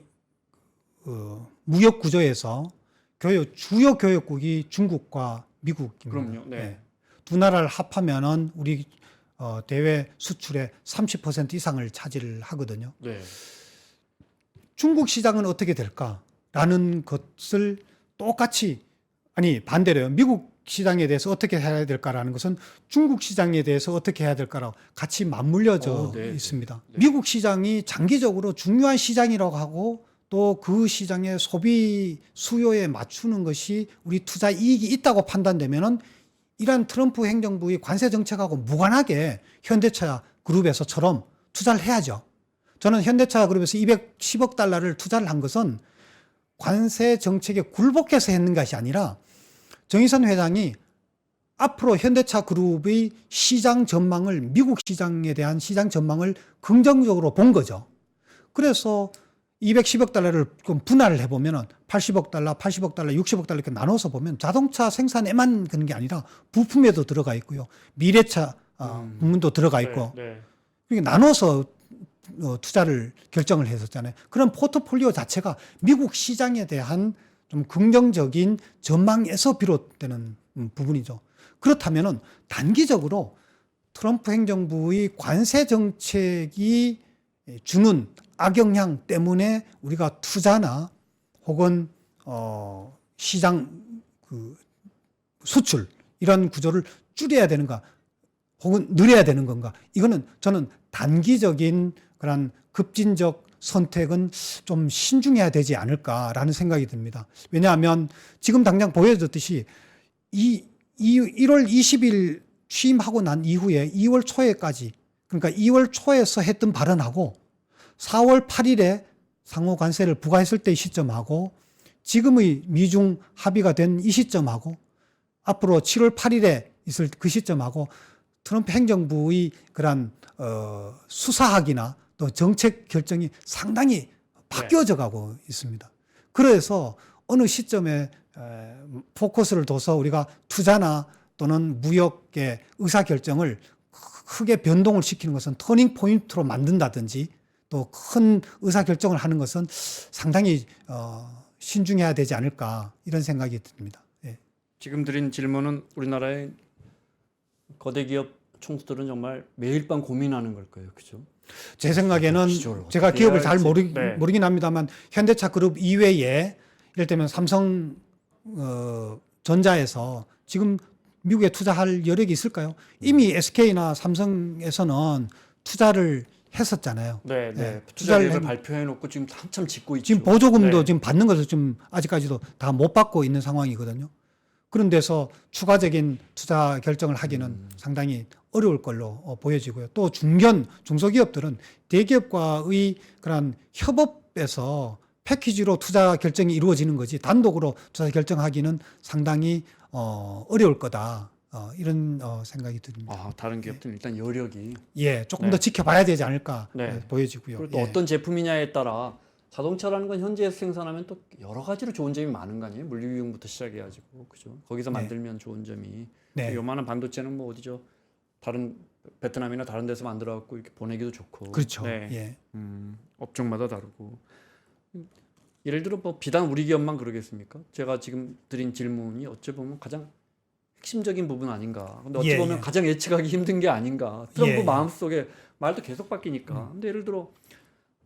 무역 구조에서 주요 교역국이 중국과 미국입니다. 그럼요. 네. 두 나라를 합하면은 우리 대외 수출의 30% 이상을 차지를 하거든요. 네. 중국 시장은 어떻게 될까라는 것을 똑같이 반대로요. 미국 시장에 대해서 어떻게 해야 될까라는 것은 중국 시장에 대해서 어떻게 해야 될까라고 같이 맞물려져 네. 있습니다. 네. 미국 시장이 장기적으로 중요한 시장이라고 하고 또 그 시장의 소비 수요에 맞추는 것이 우리 투자 이익이 있다고 판단되면은 이란 트럼프 행정부의 관세 정책하고 무관하게 현대차 그룹에서처럼 투자를 해야죠. 저는 현대차 그룹에서 210억 달러를 투자를 한 것은 관세 정책에 굴복해서 했는 것이 아니라 정의선 회장이 앞으로 현대차 그룹의 시장 전망을 미국 시장에 대한 시장 전망을 긍정적으로 본 거죠. 그래서 210억 달러를 분할을 해보면 80억 달러, 80억 달러, 60억 달러 이렇게 나눠서 보면 자동차 생산에만 그런 게 아니라 부품에도 들어가 있고요. 미래차 부문도 들어가 있고 네. 이렇게 나눠서 투자를 결정을 했었잖아요. 그런 포트폴리오 자체가 미국 시장에 대한 좀 긍정적인 전망에서 비롯되는 부분이죠. 그렇다면은 단기적으로 트럼프 행정부의 관세 정책이 주는 악영향 때문에 우리가 투자나 혹은 시장 수출 이런 구조를 줄여야 되는가 혹은 늘려야 되는 건가? 이거는 저는 단기적인 그런 급진적 선택은 좀 신중해야 되지 않을까라는 생각이 듭니다. 왜냐하면 지금 당장 보여줬듯이 1월 20일 취임하고 난 이후에 2월 초에까지, 그러니까 2월 초에서 했던 발언하고 4월 8일에 상호 관세를 부과했을 때의 시점하고 지금의 미중 합의가 된 이 시점하고 앞으로 7월 8일에 있을 그 시점하고 트럼프 행정부의 그런 수사학이나 또 정책 결정이 상당히 바뀌어져 가고 있습니다. 그래서 어느 시점에 포커스를 둬서 우리가 투자나 또는 무역의 의사결정을 크게 변동을 시키는 것은 터닝 포인트로 만든다든지 또 큰 의사결정을 하는 것은 상당히 신중해야 되지 않을까 이런 생각이 듭니다. 예. 지금 드린 질문은 우리나라의 거대 기업 총수들은 정말 매일 밤 고민하는 걸 거예요. 그죠? 제 생각에는 기조를 제가 어떻게 기업을 해야 잘 할지. 네. 모르긴 합니다만 현대차 그룹 이외에 이를테면 삼성 전자에서 지금 미국에 투자할 여력이 있을까요? 이미 SK나 삼성에서는 투자를 했었잖아요. 네, 네. 네. 투자 투자를 계획을 했- 발표해 놓고 지금 한참 짓고 있죠. 지금 보조금도 네. 지금 받는 것을 좀 아직까지도 다 못 받고 있는 상황이거든요. 그런 데서 추가적인 투자 결정을 하기는 상당히 어려울 걸로 보여지고요. 또 중소기업들은 대기업과의 그런 협업에서 패키지로 투자 결정이 이루어지는 거지 단독으로 투자 결정하기는 상당히 어려울 거다. 이런 생각이 듭니다. 아, 다른 기업들은 일단 여력이 예, 조금 네. 더 지켜봐야 되지 않을까 네. 보여지고요. 그리고 또 예. 어떤 제품이냐에 따라 자동차라는 건 현지에서 생산하면 또 여러 가지로 좋은 점이 많은 거 아니에요? 물리비용부터 시작해가지고 그죠? 거기서 네. 만들면 좋은 점이 네. 요만한 반도체는 뭐 어디죠? 다른 베트남이나 다른 데서 만들어갖고 이렇게 보내기도 좋고 그렇죠. 네. 예. 업종마다 다르고 예를 들어 뭐 비단 우리 기업만 그러겠습니까? 제가 지금 드린 질문이 어찌 보면 가장 핵심적인 부분 아닌가. 근데 어찌 예, 보면 예. 가장 예측하기 힘든 게 아닌가. 트럼프 예, 예. 마음속에 말도 계속 바뀌니까. 근데 예를 들어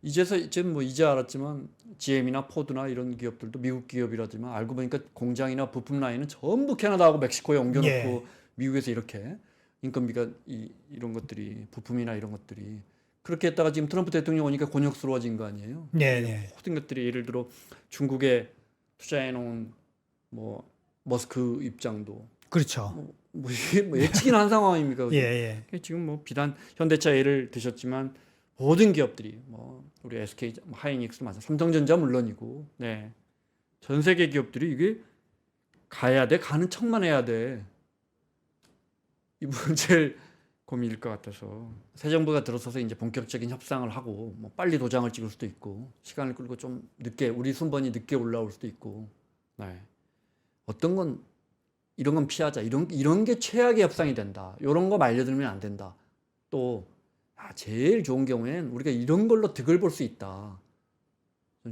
이제 뭐 이제 알았지만 GM이나 포드나 이런 기업들도 미국 기업이라지만 알고 보니까 공장이나 부품 라인은 전부 캐나다하고 멕시코에 옮겨놓고 예. 미국에서 이렇게 인건비가 이런 것들이 부품이나 이런 것들이 그렇게 했다가 지금 트럼프 대통령 오니까 곤욕스러워진 거 아니에요? 네, 네. 모든 것들이 예를 들어 중국에 투자해 놓은 뭐 머스크 입장도 그렇죠. 뭐 이게 뭐 예측이나 한 상황입니까? 예, 예. 지금 뭐 비단 현대차 예를 드셨지만 모든 기업들이 뭐 우리 SK, 하이닉스, 삼성전자 물론이고, 네, 전 세계 기업들이 이게 가야 돼, 가는 척만 해야 돼. 이 부분 제일 고민일 것 같아서 새 정부가 들어서서 이제 본격적인 협상을 하고 뭐 빨리 도장을 찍을 수도 있고 시간을 끌고 좀 늦게 우리 순번이 늦게 올라올 수도 있고, 네, 어떤 건 이런 건 피하자. 이런 게 최악의 협상이 된다. 이런 거 말려들면 안 된다. 또 제일 좋은 경우엔 우리가 이런 걸로 득을 볼 수 있다.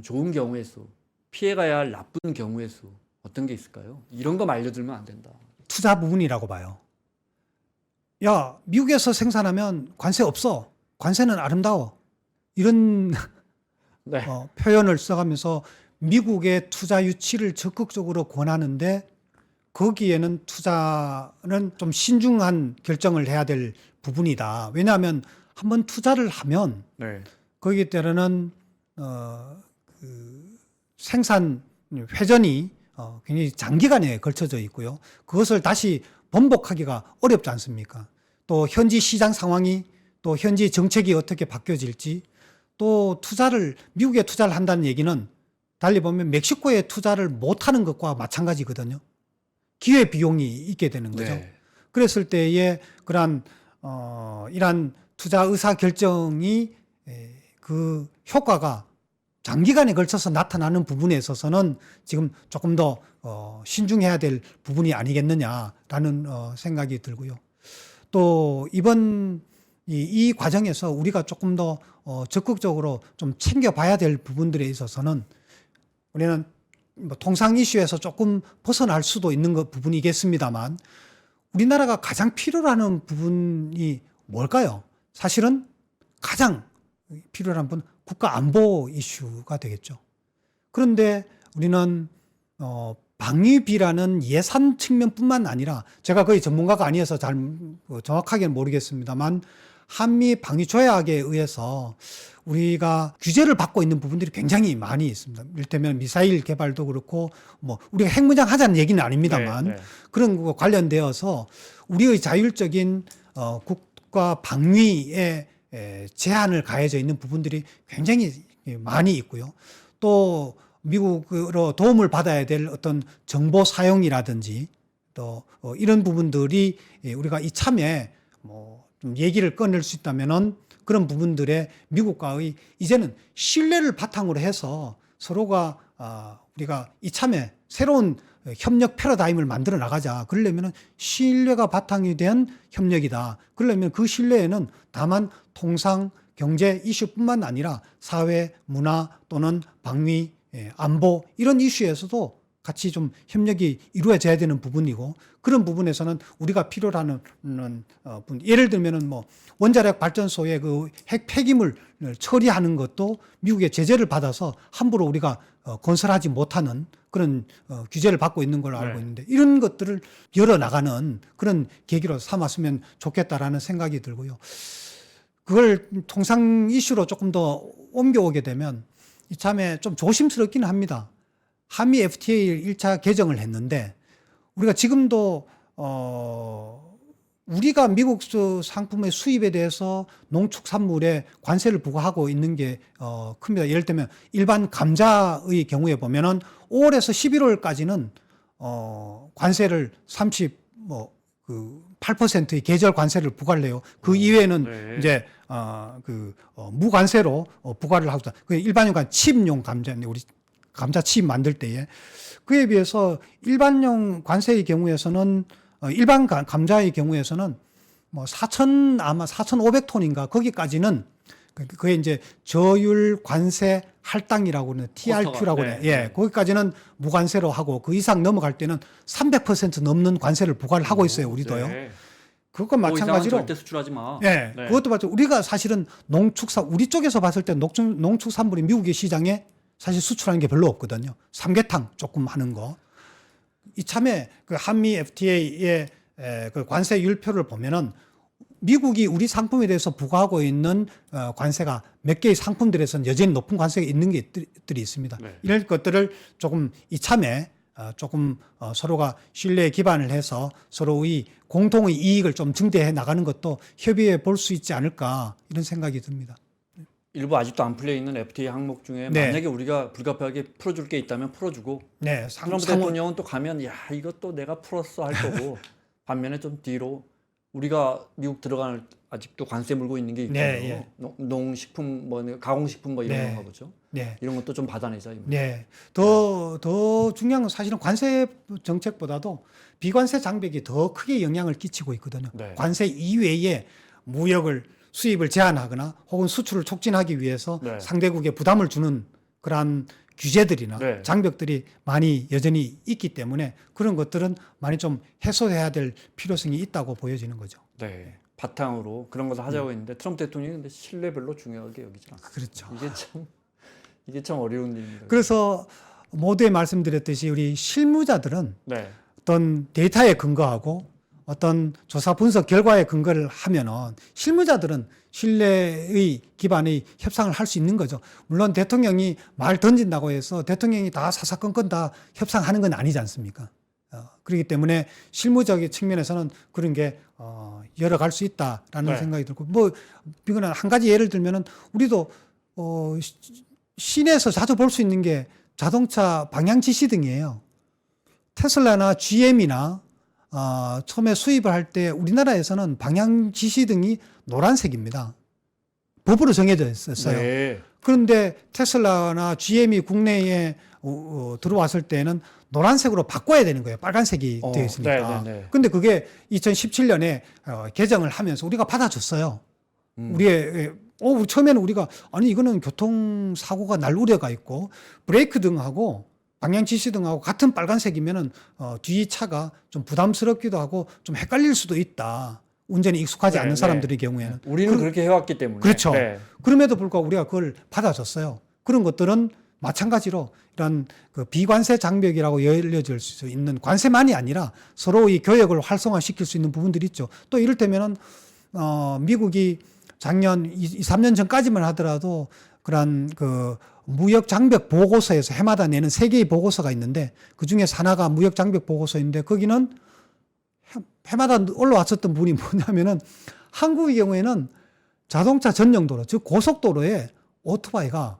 좋은 경우의 수, 피해가야 할 나쁜 경우의 수 어떤 게 있을까요? 이런 거 말려들면 안 된다. 투자 부분이라고 봐요. 야, 미국에서 생산하면 관세 없어. 관세는 아름다워. 이런 네. 표현을 써가면서 미국의 투자 유치를 적극적으로 권하는데 거기에는 투자는 좀 신중한 결정을 해야 될 부분이다. 왜냐하면 한번 투자를 하면 네. 거기에 따르는 생산 회전이 굉장히 장기간에 걸쳐져 있고요. 그것을 다시 번복하기가 어렵지 않습니까? 또 현지 시장 상황이 또 현지 정책이 어떻게 바뀌어질지 또 미국에 투자를 한다는 얘기는 달리 보면 멕시코에 투자를 못하는 것과 마찬가지거든요. 기회 비용이 있게 되는 거죠. 네. 그랬을 때에 그러한 이러한 투자 의사 결정이 그 효과가 장기간에 걸쳐서 나타나는 부분에 있어서는 지금 조금 더 신중해야 될 부분이 아니겠느냐라는 생각이 들고요. 또 이번 이 과정에서 우리가 조금 더 적극적으로 좀 챙겨봐야 될 부분들에 있어서는 우리는 뭐 통상 이슈에서 조금 벗어날 수도 있는 부분이겠습니다만 우리나라가 가장 필요로 하는 부분이 뭘까요? 사실은 가장 필요로 하는 부분은 국가 안보 이슈가 되겠죠. 그런데 우리는 방위비라는 예산 측면뿐만 아니라 제가 거의 전문가가 아니어서 잘 정확하게는 모르겠습니다만 한미 방위 조약에 의해서 우리가 규제를 받고 있는 부분들이 굉장히 많이 있습니다. 이를테면 미사일 개발도 그렇고 뭐 우리가 핵무장 하자는 얘기는 아닙니다만 네, 네. 그런 거 관련되어서 우리의 자율적인 국가 방위에 제한을 가해져 있는 부분들이 굉장히 많이 있고요. 또 미국으로 도움을 받아야 될 어떤 정보 사용이라든지 또 이런 부분들이 우리가 이참에 뭐 좀 얘기를 꺼낼 수 있다면은 그런 부분들에 미국과의 이제는 신뢰를 바탕으로 해서 서로가 우리가 이참에 새로운 협력 패러다임을 만들어 나가자. 그러려면 신뢰가 바탕이 된 협력이다. 그러려면 그 신뢰에는 다만 통상 경제 이슈뿐만 아니라 사회, 문화 또는 방위, 안보 이런 이슈에서도 같이 좀 협력이 이루어져야 되는 부분이고 그런 부분에서는 우리가 필요로 하는 예를 들면은 뭐 원자력 발전소의 그 핵 폐기물 처리하는 것도 미국의 제재를 받아서 함부로 우리가 건설하지 못하는 그런 규제를 받고 있는 걸로 알고 네. 있는데 이런 것들을 열어 나가는 그런 계기로 삼았으면 좋겠다라는 생각이 들고요. 그걸 통상 이슈로 조금 더 옮겨오게 되면 이참에 좀 조심스럽긴 합니다. 한미 FTA 1차 개정을 했는데 우리가 지금도 우리가 미국 상품의 수입에 대해서 농축산물에 관세를 부과하고 있는 게 큽니다. 예를 들면 일반 감자의 경우에 보면은 5월에서 11월까지는 관세를 8%의 계절 관세를 부과를 해요. 그 이외에는 네. 이제 무관세로 부과를 하고 있다. 그 일반용과 칩용 감자인데 우리 감자칩 만들 때에 그에 비해서 일반용 관세의 경우에서는 일반 감자의 경우에서는 뭐 아마 4,500톤인가 거기까지는 그게 이제 저율 관세 할당이라고 하는 TRQ라고 네. 해요. 예, 거기까지는 무관세로 하고 그 이상 넘어갈 때는 300% 넘는 관세를 부과를 하고 있어요. 우리도요. 네. 그것과 그 이상은 마찬가지로 절대 수출하지 마. 예, 네. 그것도 마찬가지로 우리가 사실은 우리 쪽에서 봤을 때 농축산물이 미국의 시장에 사실 수출하는 게 별로 없거든요. 삼계탕 조금 하는 거. 이참에 그 한미 FTA의 그 관세 율표를 보면은 미국이 우리 상품에 대해서 부과하고 있는 관세가 몇 개의 상품들에서는 여전히 높은 관세가 있는 것들이 있습니다. 네. 이런 것들을 조금 이참에 조금 서로가 신뢰에 기반을 해서 서로의 공통의 이익을 좀 증대해 나가는 것도 협의해 볼 수 있지 않을까 이런 생각이 듭니다. 일부 아직도 안 풀려 있는 FTA 항목 중에 네. 만약에 우리가 불가피하게 풀어줄 게 있다면 풀어주고 네, 트럼프 대통령은 또 가면 야 이것도 내가 풀었어 할 거고 반면에 좀 뒤로 우리가 미국 들어갈 아직도 관세 물고 있는 게 있거든요. 네, 예. 농식품 뭐 가공식품 뭐 이런 네. 건가 보죠. 네. 이런 것도 좀 받아내자. 이거. 네. 더 중요한 건 사실은 관세 정책보다도 비관세 장벽이 더 크게 영향을 끼치고 있거든요. 네. 관세 이외에 수입을 제한하거나 혹은 수출을 촉진하기 위해서 네. 상대국에 부담을 주는 그러한 규제들이나 네. 장벽들이 많이 여전히 있기 때문에 그런 것들은 많이 좀 해소해야 될 필요성이 있다고 보여지는 거죠. 네. 바탕으로 그런 것을 하자고 했는데 트럼프 대통령이 근데 신뢰 별로 중요하게 여기지 않아요. 그렇죠. 이게 참 어려운 일입니다. 그래서 모두에 말씀드렸듯이 우리 실무자들은 네. 어떤 데이터에 근거하고 어떤 조사 분석 결과에 근거를 하면은 실무자들은 신뢰의 기반의 협상을 할 수 있는 거죠. 물론 대통령이 말 던진다고 해서 대통령이 다 사사건건 다 협상하는 건 아니지 않습니까? 그렇기 때문에 실무적인 측면에서는 그런 게 열어갈 수 있다라는 네. 생각이 들고 뭐 이거는 한 가지 예를 들면은 우리도 시내에서 자주 볼 수 있는 게 자동차 방향 지시등이에요. 테슬라나 GM이나 처음에 수입을 할 때 우리나라에서는 방향 지시등이 노란색입니다. 법으로 정해져 있었어요. 네. 그런데 테슬라나 GM이 국내에 들어왔을 때는 노란색으로 바꿔야 되는 거예요. 빨간색이 되어 있으니까. 네. 근데 그게 2017년에 개정을 하면서 우리가 받아줬어요. 우리 처음에는 우리가 아니 이거는 교통사고가 날 우려가 있고 브레이크 등하고 방향 지시 등하고 같은 빨간색이면은 뒤 차가 좀 부담스럽기도 하고 좀 헷갈릴 수도 있다. 운전이 익숙하지 네, 않는 네. 사람들의 경우에는. 우리는 그렇게 해왔기 때문에. 그렇죠. 네. 그럼에도 불구하고 우리가 그걸 받아줬어요. 그런 것들은 마찬가지로 이런 그 비관세 장벽이라고 열려질 수 있는 관세만이 아니라 서로의 교역을 활성화시킬 수 있는 부분들이 있죠. 또 이를테면은 미국이 작년 3년 전까지만 하더라도 그런 그 무역 장벽 보고서에서 해마다 내는 3개의 보고서가 있는데 그 중에 하나가 무역 장벽 보고서인데 거기는 해마다 올라왔었던 부분이 뭐냐면은 한국의 경우에는 자동차 전용도로 즉 고속도로에 오토바이가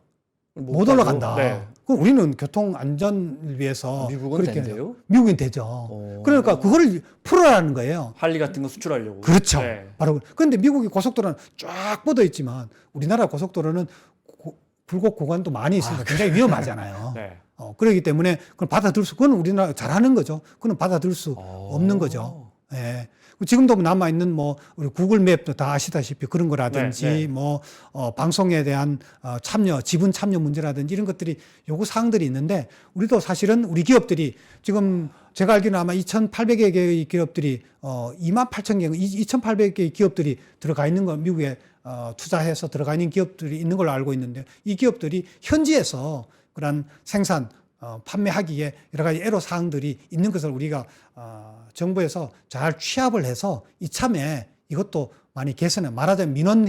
못 올라간다. 네. 그럼 우리는 교통 안전을 위해서 미국은 그렇게 된대요? 미국은 되죠. 그러니까 그걸 풀어라는 거예요. 할리 같은 거 수출하려고. 그렇죠. 네. 바로 그런데 미국의 고속도로는 쫙 뻗어 있지만 우리나라 고속도로는 굴곡 구간도 많이 있으니까 굉장히 위험하잖아요. 네. 그렇기 때문에 그걸 받아들일 수, 그건 우리나라 잘하는 거죠. 그건 받아들일 수 없는 거죠. 예. 지금도 남아있는 뭐, 우리 구글 맵도 다 아시다시피 그런 거라든지, 네, 네. 뭐, 방송에 대한 참여, 지분 참여 문제라든지 이런 것들이 요구 사항들이 있는데, 우리도 사실은 우리 기업들이 지금 제가 알기로는 아마 2,800여 개의 기업들이, 28,000개, 2,800개의 기업들이 들어가 있는 건 미국에 투자해서 들어가 있는 기업들이 있는 걸로 알고 있는데, 이 기업들이 현지에서 그런 생산, 판매하기에 여러 가지 애로 사항들이 있는 것을 우리가 정부에서 잘 취합을 해서 이참에 이것도 많이 개선해 말하자면 민원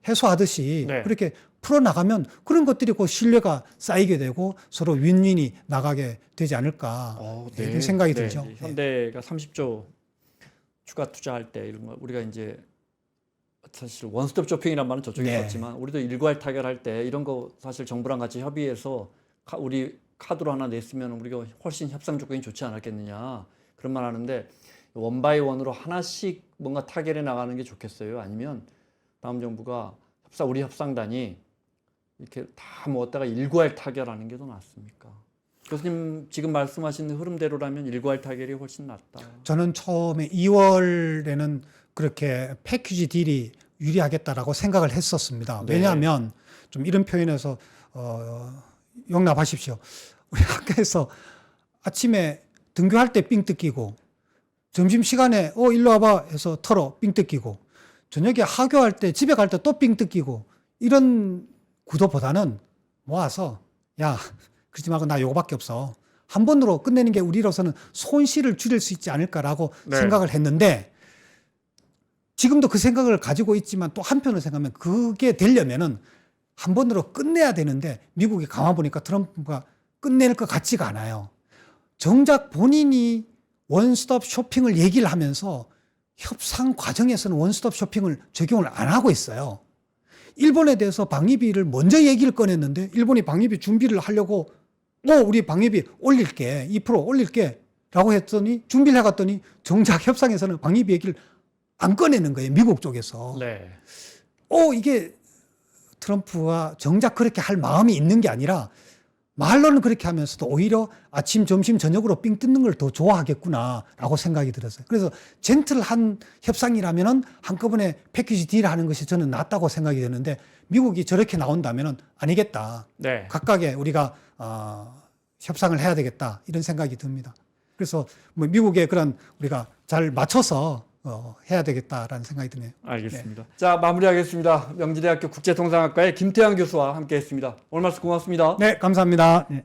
해소하듯이 네. 그렇게 풀어나가면 그런 것들이 그 신뢰가 쌓이게 되고 서로 윈윈이 나가게 되지 않을까 이런 생각이 들죠. 네. 현대가 30조 추가 투자할 때 이런 거 우리가 이제 사실 원스톱 쇼핑이란 말은 저쪽에 네. 썼지만 우리도 일괄 타결할 때 이런 거 사실 정부랑 같이 협의해서 우리 카드로 하나 냈으면 우리가 훨씬 협상 조건이 좋지 않았겠느냐 그런 말 하는데 원바이 원으로 하나씩 뭔가 타결해 나가는 게 좋겠어요. 아니면 다음 정부가 우리 협상단이 이렇게 다 모았다가 일괄 타결하는 게 더 낫습니까? 교수님 지금 말씀하신 흐름대로라면 일괄 타결이 훨씬 낫다. 저는 처음에 2월에는 그렇게 패키지 딜이 유리하겠다라고 생각을 했었습니다. 네. 왜냐하면 좀 이런 표현에서 용납하십시오. 우리 학교에서 아침에 등교할 때 삥 뜯기고 점심시간에 일로 와봐 해서 털어 삥 뜯기고 저녁에 하교할 때 집에 갈 때 또 삥 뜯기고 이런 구도보다는 모아서 야 그러지 말고 나 요거밖에 없어. 한 번으로 끝내는 게 우리로서는 손실을 줄일 수 있지 않을까라고 네. 생각을 했는데 지금도 그 생각을 가지고 있지만 또 한편으로 생각하면 그게 되려면은 한 번으로 끝내야 되는데 미국이 가만 보니까 트럼프가 끝낼 것 같지가 않아요. 정작 본인이 원스톱 쇼핑을 얘기를 하면서 협상 과정에서는 원스톱 쇼핑을 적용을 안 하고 있어요. 일본에 대해서 방위비를 먼저 얘기를 꺼냈는데 일본이 방위비 준비를 하려고 우리 방위비 올릴게 2% 올릴게 라고 했더니 준비를 해갔더니 정작 협상에서는 방위비 얘기를 안 꺼내는 거예요. 미국 쪽에서. 네. 이게 트럼프가 정작 그렇게 할 마음이 있는 게 아니라 말로는 그렇게 하면서도 오히려 아침, 점심, 저녁으로 삥 뜯는 걸 더 좋아하겠구나라고 생각이 들었어요. 그래서 젠틀한 협상이라면은 한꺼번에 패키지 딜 하는 것이 저는 낫다고 생각이 되는데 미국이 저렇게 나온다면은 아니겠다. 네. 각각의 우리가 협상을 해야 되겠다 이런 생각이 듭니다. 그래서 뭐 미국의 그런 우리가 잘 맞춰서 해야 되겠다라는 생각이 드네요. 알겠습니다. 자, 마무리하겠습니다. 명지대학교 국제통상학과의 김태환 교수와 함께했습니다. 오늘 말씀 고맙습니다. 네, 감사합니다. 네.